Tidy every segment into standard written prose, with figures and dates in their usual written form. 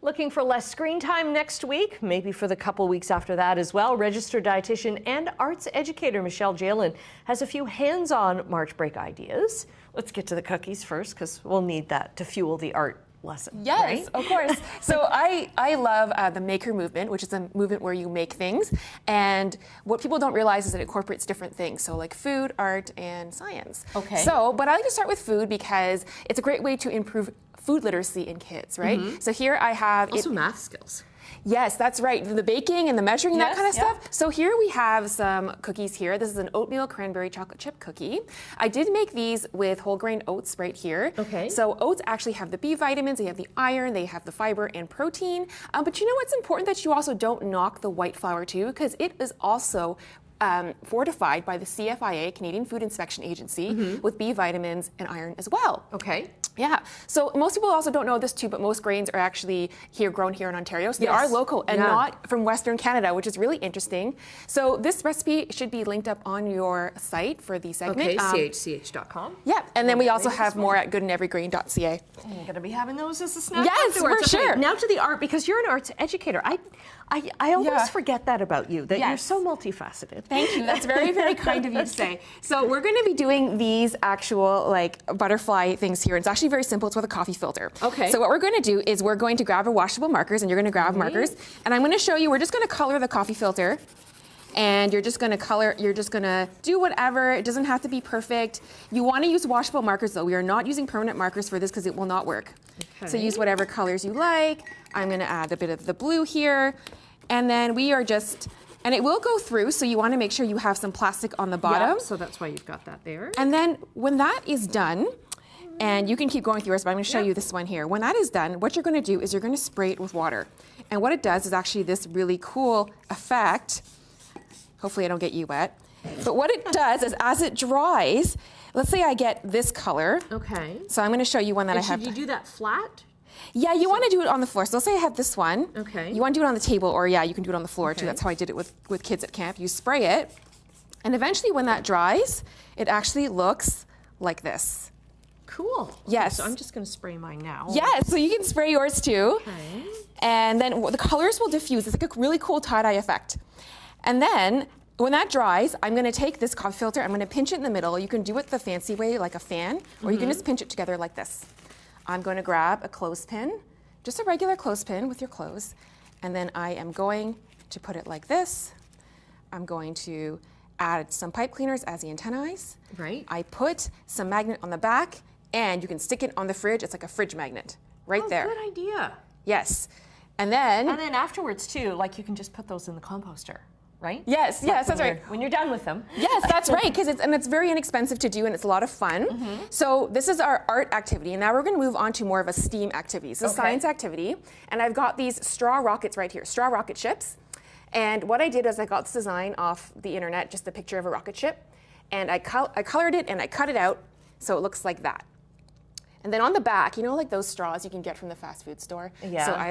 Looking for less screen time next week, maybe for the couple weeks after that as well. Registered dietitian and arts educator Michelle Jaelin has a few hands-on March break ideas. Let's get to the cookies first because we'll need that to fuel the art lesson. Yes, right? Of course. So I love the maker movement, which is a movement where you make things. And what people don't realize is that it incorporates different things. So like food, art, and science. Okay. So, but I like to start with food because it's a great way to improve food literacy in kids, right? Mm-hmm. So here I have also math skills. Yes, that's right. The baking and the measuring, yes, that kind of yeah. stuff. So here we have some cookies here. This is an oatmeal cranberry chocolate chip cookie. I did make these with whole grain oats right here. Okay. So oats actually have the B vitamins, they have the iron, they have the fiber and protein. But you know what's important that you also don't knock the white flour too, because it is also fortified by the CFIA, Canadian Food Inspection Agency, with B vitamins and iron as well. Okay. Yeah, so most people also don't know this too, but most grains are actually grown here in Ontario. So they are local and not from Western Canada, which is really interesting. So this recipe should be linked up on your site for the segment. Okay, CHCH.com. Yeah, and then we also have more at goodandeverygrain.ca. I'm going to be having those as a snack. Yes, afterwards. for sure. Okay, now to the art, because you're an arts educator. I always forget that about you, that you're so multifaceted. Thank you. That's very, very kind of you to say. So we're going to be doing these actual like butterfly things here. It's actually very simple. It's with a coffee filter. Okay. So what we're going to do is we're going to grab our washable markers, and you're going to grab markers, and I'm going to show you. We're just going to color the coffee filter. And you're just going to color, you're just going to do whatever. It doesn't have to be perfect. You want to use washable markers though. We are not using permanent markers for this because it will not work. Okay. So use whatever colors you like. I'm going to add a bit of the blue here. And then we are just, and it will go through, so you want to make sure you have some plastic on the bottom. Yep, so that's why you've got that there. And then when that is done, and you can keep going with yours, but I'm going to show you this one here. When that is done, what you're going to do is you're going to spray it with water. And what it does is actually this really cool effect. Hopefully I don't get you wet. But what it does is as it dries, let's say I get this color. Okay. So I'm going to show you one that I have. Should you do that flat? Yeah, you want to do it on the floor. So let's say I have this one. Okay. You want to do it on the table, or yeah, you can do it on the floor too. That's how I did it with kids at camp. You spray it, and eventually when that dries, it actually looks like this. Cool. Yes. Okay, so I'm just going to spray mine now. Yes, so you can spray yours too. Okay. And then the colors will diffuse. It's like a really cool tie-dye effect. And then when that dries, I'm going to take this coffee filter, I'm going to pinch it in the middle. You can do it the fancy way, like a fan, or you can just pinch it together like this. I'm going to grab a clothespin, just a regular clothespin with your clothes, and then I am going to put it like this. I'm going to add some pipe cleaners as the antennae. Right. I put some magnet on the back, and you can stick it on the fridge. It's like a fridge magnet right there. Good idea. Yes. And then afterwards too, like you can just put those in the composter. Right? Yes, that's right. When you're done with them. Yes, that's right, because it's very inexpensive to do and it's a lot of fun. So this is our art activity, and now we're going to move on to more of a STEAM activity. It's a science activity, and I've got these straw rockets right here, straw rocket ships. And what I did is I got this design off the internet, just a picture of a rocket ship, and I colored it and I cut it out so it looks like that. And then on the back, you know, like those straws you can get from the fast food store. Yeah. So I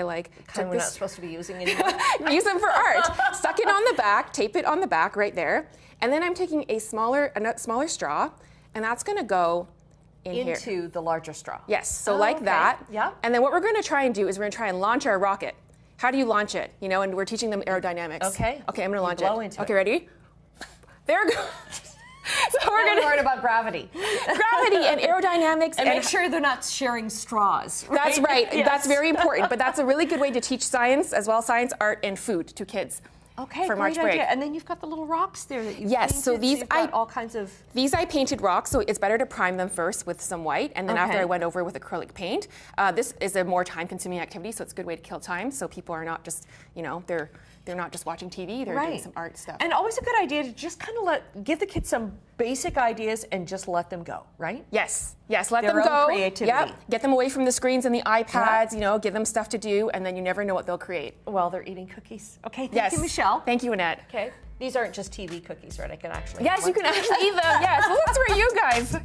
took we're this. not supposed to be using anymore. Use them for art. Stuck it on the back, tape it on the back right there, and then I'm taking a smaller straw, and that's going to go into the larger straw. Yes. So like that. Yeah. And then what we're going to try and do is we're going to try and launch our rocket. How do you launch it? You know, and we're teaching them aerodynamics. Okay. Okay, I'm going to launch blow it. Into okay, it. ready? There we go. So we're going to learn about gravity. Gravity and aerodynamics. And make sure they're not sharing straws. Right? That's right. Yes. That's very important. But that's a really good way to teach science as well, science, art, and food to kids. Okay, for great March break. idea. And then you've got the little rocks there that you Yes, painted, so these you've got all kinds of. These I painted rocks, so it's better to prime them first with some white, and then after I went over with acrylic paint. This is a more time-consuming activity, so it's a good way to kill time. So people are not just, you know, they're not just watching TV, they're doing some art stuff. And always a good idea to just kind of give the kids some basic ideas and just let them go, right? Yes, let Their them own go. creativity. Yep. Get them away from the screens and the iPads, you know, give them stuff to do, and then you never know what they'll create. While they're eating cookies. Okay, thank you, Michelle. Thank you, Annette. Okay, these aren't just TV cookies, right? I can actually. Yes, you can actually eat them. Yes, well, that's for you guys.